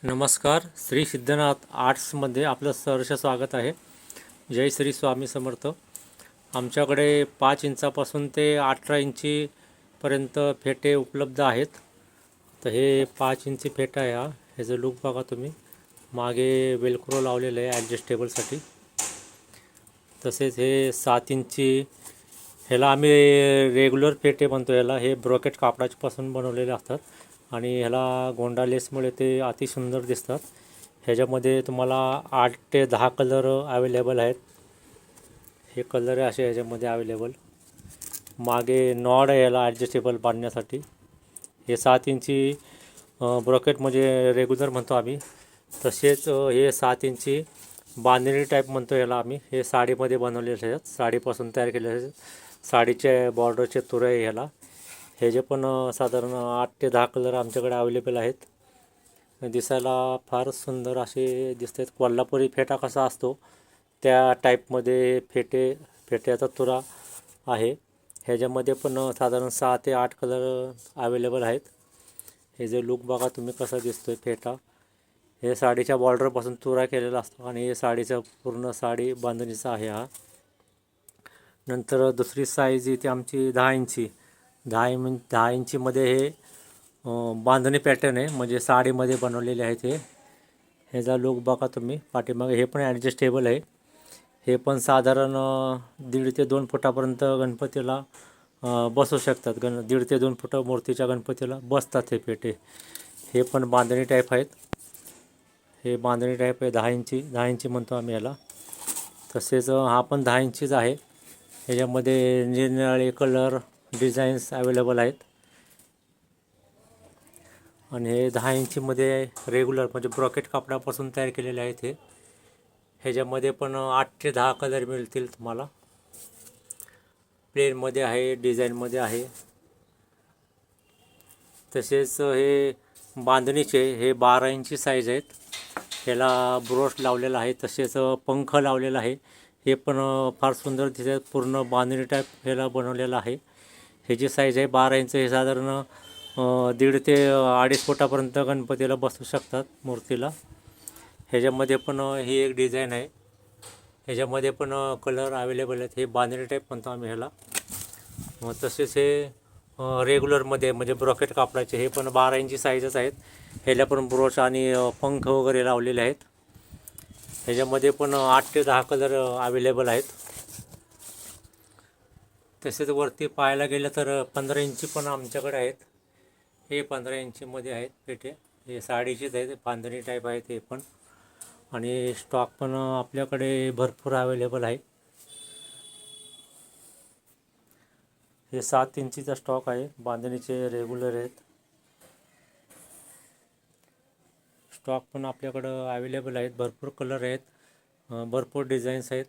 नमस्कार. श्री सिद्धनाथ आर्ट्समध्ये आपलं सहर्ष स्वागत आहे. जय श्री स्वामी समर्थ. आमच्याकडे 5 इंचापासून ते 18 इंचीपर्यंत फेटे उपलब्ध आहेत. तर हे 5 इंची फेटा आहे. ह्याचं लुक बघा तुम्ही. मागे वेलक्रो लावलेलं आहे ॲडजस्टेबलसाठी. तसेच हे 7 इंची, ह्याला आम्ही रेग्युलर फेटे म्हणतो. ह्याला हे ब्रोकेट कापडापासून बनवलेले असतात आणि ह्याला गोंडा लेसमुळे ते अतिसुंदर दिसतात. ह्याच्यामध्ये तुम्हाला 8 ते 10 कलर अवेलेबल आहेत. हे कलर असे ह्याच्यामध्ये अवेलेबल. मागे नॉड आहे याला ॲडजस्टेबल बांधण्यासाठी. हे 7 इंची ब्रोकेट म्हणजे रेग्युलर म्हणतो आम्ही. तसेच हे 7 इंची बांधणी टाईप म्हणतो याला आम्ही. हे साडीमध्ये बनवलेले आहेत, साडीपासून तयार केलेले आहेत. साडीच्या बॉर्डरचे तुरे आहे ह्याला. ह्याचे पण साधारण 8 ते 10 कलर आमच्याकडे अवेलेबल आहेत. दिसायला फार सुंदर असे दिसतात. कोल्हापुरी फेटा कसा असतो त्या टाईपमध्ये फेट्याचा तुरा आहे. ह्याच्यामध्ये पण साधारण 6 ते 8 कलर अवेलेबल आहेत. हे जे लुक बघा तुम्ही कसा दिसतो आहे फेटा. हे साडीच्या बॉर्डरपासून तुरा केलेला असतो आणि हे साडीचं पूर्ण साडी बांधणीचा आहे हा. नंतर दुसरी साईज इथे आमची 10 इंची. 10 इंचीमध्ये हे बांधणी पॅटर्न आहे, म्हणजे साडीमध्ये बनवलेले आहेत. ह्याचा लुक बघा तुम्ही. पाठीमागे हे पण ॲडजस्टेबल आहे. हे पण साधारण 1.5 ते 2 फुटापर्यंत गणपतीला बसू शकतात. 1.5 ते 2 फुट मूर्तीच्या गणपतीला बसतात हे पेटे. हे पण बांधणी टाईप आहेत. हे बांधणी टाईप आहे 10 इंची. 10 इंची म्हणतो आम्ही याला. तसेच हा पण 10 इंचीच आहे. ह्याच्यामध्ये निरनिराळे कलर डिझाईन्स अवेलेबल आहेत. आणि हे 10 इंचीमध्ये रेग्युलर म्हणजे ब्रॉकेट कापडापासून तयार केलेले आहेत. ह्याच्यामध्ये पण 8 ते 10 कलर मिळतील तुम्हाला. प्लेनमध्ये आहे, डिझाईनमध्ये आहे. तसेच हे बांधणीचे हे 12 इंची साईज आहेत. ह्याला ब्रोश लावलेला आहे, तसेच पंख लावलेला आहे. हे पण फार सुंदर दिसतात. पूर्ण बांधणी टाईप ह्याला बनवलेलं आहे. ह्याची साईज आहे 12 इंच. हे साधारण 1.5 ते 2.5 फुटापर्यंत गणपतीला बसू शकतात मूर्तीला. ह्याच्यामध्ये पण ही एक डिझाईन आहे. ह्याच्यामध्ये पण कलर अवेलेबल आहेत. हे बांधणी टाईप म्हणतो आम्ही ह्याला. तसेच हे रेग्युलरमध्ये म्हणजे ब्रॉकेट कापडाचे हे पण 12 इंची साईजच आहेत. ह्याला पण ब्रोच आणि पंख वगैरे लावलेले आहेत. ह्याच्यामध्ये पण 8 ते 10 कलर अवेलेबल आहेत. तसेच वरती पाहायला गेलं तर 15 इंची पण आमच्याकडे आहेत. हे 15 इंचीमध्ये आहेत पेटे. हे साडीचेच आहेत, बांधणी टाईप आहेत हे पण. आणि स्टॉक पण आपल्याकडे भरपूर अवेलेबल आहे. हे 7 इंचीचा स्टॉक आहे. बांधणीचे रेग्युलर आहेत. स्टॉक पण आपल्याकडं अवेलेबल आहेत. भरपूर कलर आहेत, भरपूर डिझाईन्स आहेत.